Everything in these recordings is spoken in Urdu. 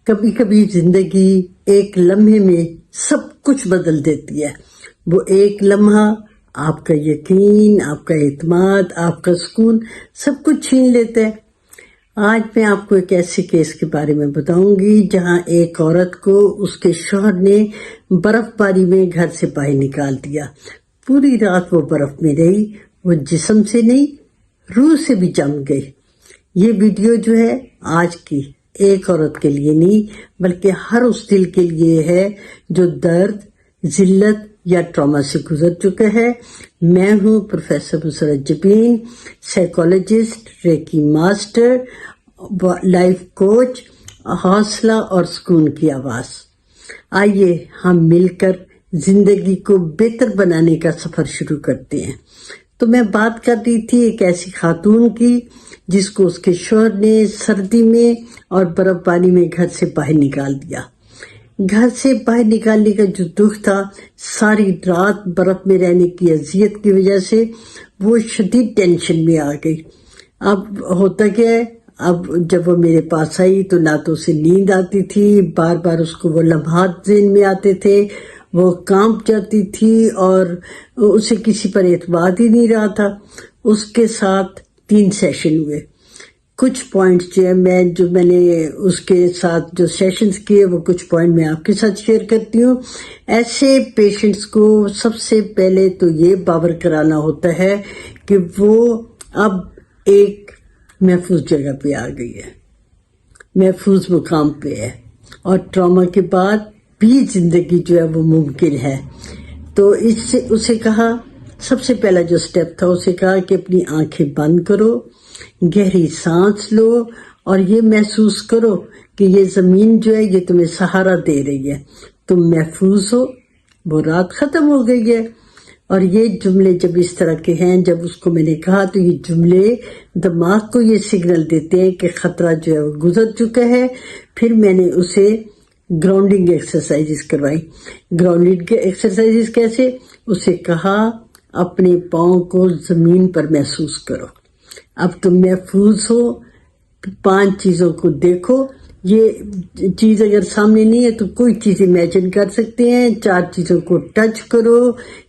کبھی کبھی زندگی ایک لمحے میں سب کچھ بدل دیتی ہے. وہ ایک لمحہ آپ کا یقین، آپ کا اعتماد، آپ کا سکون سب کچھ چھین لیتا ہے. آج میں آپ کو ایک ایسے کیس کے بارے میں بتاؤں گی جہاں ایک عورت کو اس کے شوہر نے برف باری میں گھر سے باہر نکال دیا. پوری رات وہ برف میں رہی. وہ جسم سے نہیں، روح سے بھی جم گئی. یہ ویڈیو جو ہے آج کی ایک عورت کے لیے نہیں بلکہ ہر اس دل کے لیے ہے جو درد، ذلت یا ٹراما سے گزر چکا ہے. میں ہوں پروفیسر مسرت جبین، سائیکالوجسٹ، ریکی ماسٹر، لائف کوچ، حوصلہ اور سکون کی آواز. آئیے ہم مل کر زندگی کو بہتر بنانے کا سفر شروع کرتے ہیں. تو میں بات کر رہی تھی ایک ایسی خاتون کی جس کو اس کے شوہر نے سردی میں اور برف باری میں گھر سے باہر نکال دیا. گھر سے باہر نکالنے کا جو دکھ تھا، ساری رات برف میں رہنے کی اذیت کی وجہ سے وہ شدید ٹینشن میں آ گئی. اب ہوتا کیا ہے، اب جب وہ میرے پاس آئی تو نہ تو اسے نیند آتی تھی، بار بار اس کو وہ لمحات ذہن میں آتے تھے، وہ کانپ جاتی تھی اور اسے کسی پر اعتماد ہی نہیں رہا تھا. اس کے ساتھ 3 سیشن ہوئے. کچھ پوائنٹس جو میں نے اس کے ساتھ جو سیشنز کیے وہ کچھ پوائنٹ میں آپ کے ساتھ شیئر کرتی ہوں. ایسے پیشنٹس کو سب سے پہلے تو یہ باور کرانا ہوتا ہے کہ وہ اب ایک محفوظ جگہ پہ آ گئی ہے، محفوظ مقام پہ ہے، اور ٹراما کے بعد بھی زندگی جو ہے وہ ممکن ہے. تو اس سے اسے کہا، سب سے پہلا جو سٹیپ تھا اسے کہا کہ اپنی آنکھیں بند کرو، گہری سانس لو اور یہ محسوس کرو کہ یہ زمین جو ہے یہ تمہیں سہارا دے رہی ہے، تم محفوظ ہو، وہ رات ختم ہو گئی ہے. اور یہ جملے جب اس طرح کے ہیں، جب اس کو میں نے کہا تو یہ جملے دماغ کو یہ سگنل دیتے ہیں کہ خطرہ جو ہے وہ گزر چکا ہے. پھر میں نے اسے گراؤنڈنگ ایکسرسائزز کروائی. گراؤنڈنگ ایکسرسائزز کیسے؟ اسے کہا اپنے پاؤں کو زمین پر محسوس کرو، اب تم محفوظ ہو. 5 چیزوں کو دیکھو. یہ چیز اگر سامنے نہیں ہے تو کوئی چیز امیجن کر سکتے ہیں. 4 چیزوں کو ٹچ کرو،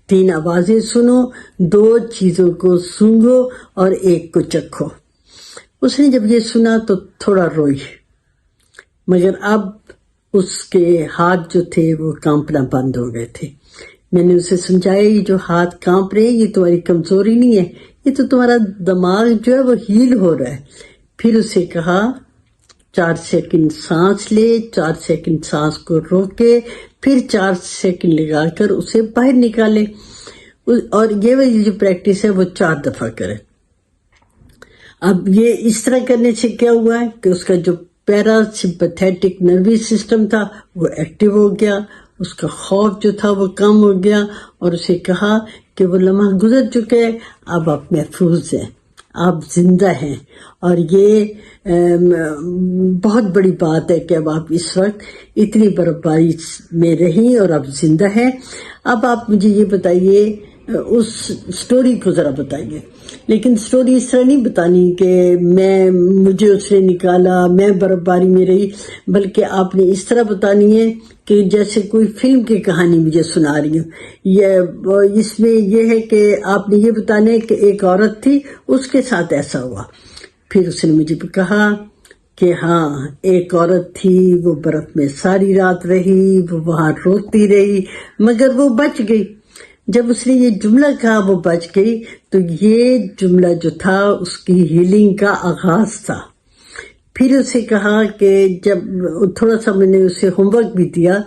3 آوازیں سنو، 2 چیزوں کو سونگھو اور 1 کو چکھو. اس نے جب یہ سنا تو تھوڑا روئی، مگر اب اس کے ہاتھ جو تھے وہ کانپنا بند ہو گئے تھے. میں نے اسے سمجھایا یہ جو ہاتھ کانپ رہے ہیں یہ تمہاری کمزوری نہیں ہے، یہ تو تمہارا دماغ جو ہے وہ ہیل ہو رہا ہے. پھر اسے کہا 4 سیکنڈ سانس لے، 4 سیکنڈ سانس کو روکے، پھر 4 سیکنڈ لگا کر اسے باہر نکالے. اور یہ والی جو پریکٹس ہے وہ 4 دفعہ کرے. اب یہ اس طرح کرنے سے کیا ہوا ہے کہ اس کا جو پیرا سمپیتھیٹک نروس سسٹم تھا وہ ایکٹیو ہو گیا، اس کا خوف جو تھا وہ کم ہو گیا. اور اسے کہا کہ وہ لمحہ گزر چکا ہے، اب آپ محفوظ ہیں، آپ زندہ ہیں. اور یہ بہت بڑی بات ہے کہ اب آپ اس وقت اتنی برف باری میں رہیں اور اب زندہ ہیں. اب آپ مجھے یہ بتائیے، اس سٹوری کو ذرا بتائیے. لیکن سٹوری اس طرح نہیں بتانی کہ مجھے اس نے نکالا، میں برف باری میں رہی، بلکہ آپ نے اس طرح بتانی ہے کہ جیسے کوئی فلم کی کہانی مجھے سنا رہی ہوں. اس میں یہ ہے کہ آپ نے یہ بتانا ہے کہ ایک عورت تھی، اس کے ساتھ ایسا ہوا. پھر اس نے مجھے کہا کہ ہاں ایک عورت تھی، وہ برف میں ساری رات رہی، وہ وہاں روتی رہی مگر وہ بچ گئی. جب اس نے یہ جملہ کہا وہ بچ گئی، تو یہ جملہ جو تھا اس کی ہیلنگ کا آغاز تھا. پھر اسے کہا کہ جب تھوڑا سا میں نے اسے ہوم ورک بھی دیا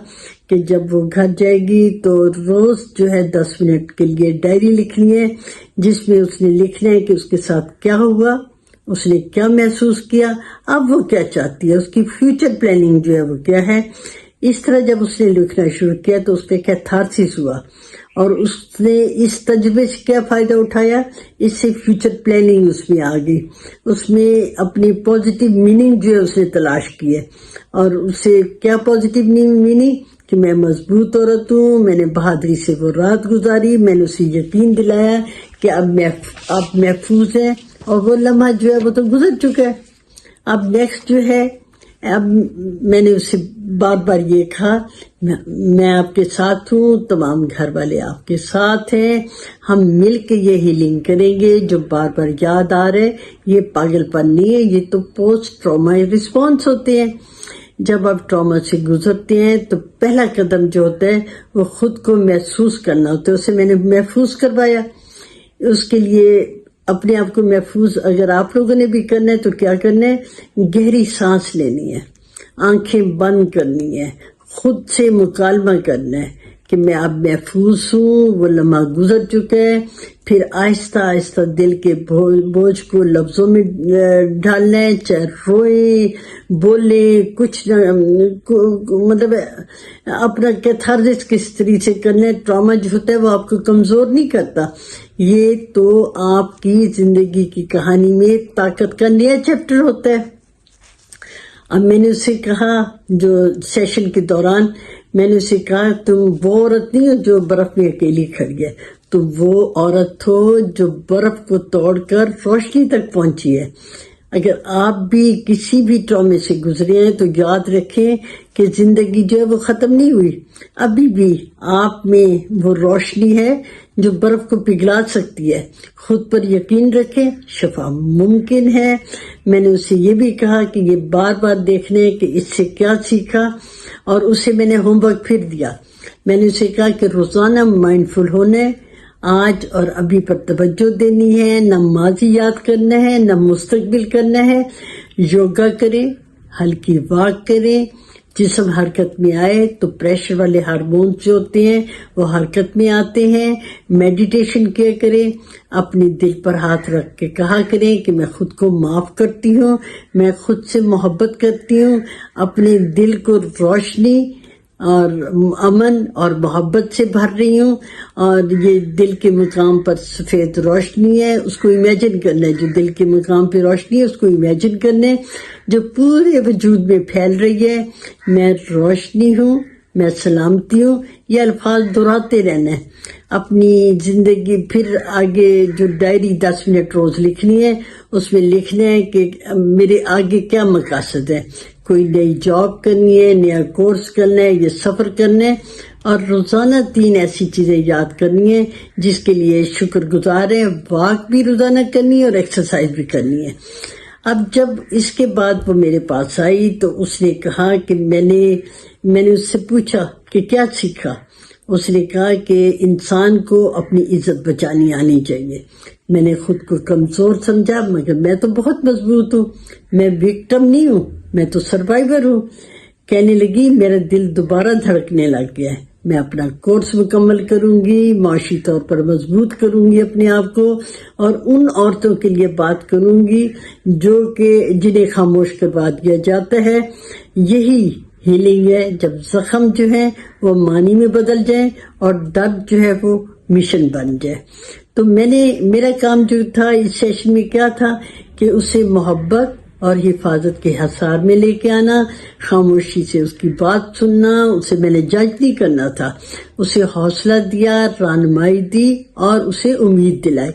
کہ جب وہ گھر جائے گی تو روز جو ہے 10 منٹ کے لیے ڈائری لکھنی ہے، جس میں اس نے لکھنا ہے کہ اس کے ساتھ کیا ہوا، اس نے کیا محسوس کیا، اب وہ کیا چاہتی ہے، اس کی فیوچر پلاننگ جو ہے وہ کیا ہے. اس طرح جب اس نے لکھنا شروع کیا تو اس کا کیتھارسس ہوا، اور اس نے اس تجربے سے کیا فائدہ اٹھایا، اس سے فیوچر پلاننگ اس میں آ گئی. اس میں اپنی پازیٹیو میننگ جو ہے اس نے تلاش کی ہے. اور اسے کیا پازیٹیو میننگ کہ میں مضبوط عورت ہوں، میں نے بہادری سے وہ رات گزاری، میں نے اسے یقین دلایا کہ اب محفوظ ہے، اور وہ لمحہ جو ہے وہ تو گزر چکا ہے. اب نیکسٹ جو ہے اب میں نے اسے بار بار یہ کہا میں آپ کے ساتھ ہوں، تمام گھر والے آپ کے ساتھ ہیں، ہم مل کے یہ ہیلنگ کریں گے جو بار بار یاد آ رہے. یہ پاگل پن نہیں ہے، یہ تو پوسٹ ٹراما رسپانس ہوتے ہیں. جب آپ ٹراما سے گزرتے ہیں تو پہلا قدم جو ہوتا ہے وہ خود کو محسوس کرنا ہوتا ہے. اسے میں نے محفوظ کروایا. اس کے لیے اپنے آپ کو محفوظ اگر آپ لوگوں نے بھی کرنا ہے تو کیا کرنا ہے، گہری سانس لینی ہے، آنکھیں بند کرنی ہے، خود سے مکالمہ کرنا ہے کہ میں اب محفوظ ہوں، وہ لمحہ گزر چکا ہے. پھر آہستہ آہستہ دل کے بوجھ کو لفظوں میں ڈالنا ہے، چاہے روئیں، بولیں، کچھ مطلب اپنا کیتھارسس کس طریقے سے کرنا ہے. ٹراما جو ہوتا ہے وہ آپ کو کمزور نہیں کرتا، یہ تو آپ کی زندگی کی کہانی میں طاقت کا نیا چیپٹر ہوتا ہے. اب میں نے اسے کہا جو سیشن کے دوران میں نے اسے کہا تم وہ عورت نہیں ہو جو برف میں اکیلی کھڑی ہے، تم وہ عورت ہو جو برف کو توڑ کر روشنی تک پہنچی ہے. اگر آپ بھی کسی بھی ٹرامے سے گزرے ہیں تو یاد رکھیں کہ زندگی جو ہے وہ ختم نہیں ہوئی، ابھی بھی آپ میں وہ روشنی ہے جو برف کو پگھلا سکتی ہے. خود پر یقین رکھیں، شفا ممکن ہے. میں نے اسے یہ بھی کہا کہ یہ بار بار دیکھنے کہ اس سے کیا سیکھا، اور اسے میں نے ہوم ورک پھر دیا. میں نے اسے کہا کہ روزانہ مائنڈفل ہونا ہے، آج اور ابھی پر توجہ دینی ہے، نہ ماضی یاد کرنا ہے نہ مستقبل کرنا ہے. یوگا کریں، ہلکی واک کریں، جسم حرکت میں آئے تو پریشر والے ہارمونز جو ہوتے ہیں وہ حرکت میں آتے ہیں. میڈیٹیشن کیا کریں، اپنے دل پر ہاتھ رکھ کے کہا کریں کہ میں خود کو معاف کرتی ہوں، میں خود سے محبت کرتی ہوں، اپنے دل کو روشنی اور امن اور محبت سے بھر رہی ہوں، اور یہ دل کے مقام پر سفید روشنی ہے، اس کو امیجن کرنا ہے. جو دل کے مقام پہ روشنی ہے اس کو امیجن کرنا ہے جو پورے وجود میں پھیل رہی ہے. میں روشنی ہوں، میں سلامتی ہوں. یہ الفاظ دہراتے رہنا ہے اپنی زندگی. پھر آگے جو ڈائری 10 منٹ روز لکھنی ہے اس میں لکھنا ہے کہ میرے آگے کیا مقاصد ہے، کوئی نئی جاب کرنی ہے، نیا کورس کرنا ہے، یہ سفر کرنا ہے. اور روزانہ 3 ایسی چیزیں یاد کرنی ہے جس کے لیے شکر گزار ہے. واک بھی روزانہ کرنی ہے اور ایکسرسائز بھی کرنی ہے. اب جب اس کے بعد وہ میرے پاس آئی تو اس نے کہا کہ میں نے اس سے پوچھا کہ کیا سیکھا. اس نے کہا کہ انسان کو اپنی عزت بچانی آنی چاہیے. میں نے خود کو کمزور سمجھا مگر میں تو بہت مضبوط ہوں، میں وکٹم نہیں ہوں، میں تو سروائیور ہوں. کہنے لگی میرا دل دوبارہ دھڑکنے لگ گیا ہے، میں اپنا کورس مکمل کروں گی، معاشی طور پر مضبوط کروں گی اپنے آپ کو، اور ان عورتوں کے لیے بات کروں گی جو کہ جنہیں خاموش کروا دیا جاتا ہے. یہی ہیلنگ ہے جب زخم جو ہے وہ معنی میں بدل جائیں اور درد جو ہے وہ مشن بن جائے. تو میرا کام جو تھا اس سیشن میں کیا تھا کہ اسے محبت اور حفاظت کے حصار میں لے کے آنا، خاموشی سے اس کی بات سننا. اسے میں نے جج نہیں کرنا تھا، اسے حوصلہ دیا، رہنمائی دی اور اسے امید دلائی.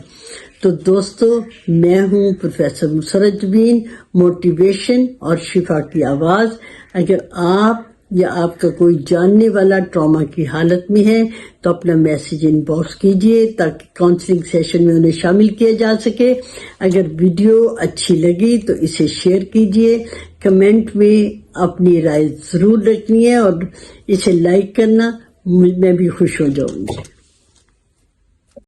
تو دوستو، میں ہوں پروفیسر مسرت جبین، موٹیویشن اور شفا کی آواز. اگر آپ یا آپ کا کوئی جاننے والا ٹراما کی حالت میں ہے تو اپنا میسیج ان باکس کیجئے تاکہ کاؤنسلنگ سیشن میں انہیں شامل کیا جا سکے. اگر ویڈیو اچھی لگی تو اسے شیئر کیجئے، کمنٹ میں اپنی رائے ضرور رکھنی ہے اور اسے لائک کرنا، میں بھی خوش ہو جاؤں گی.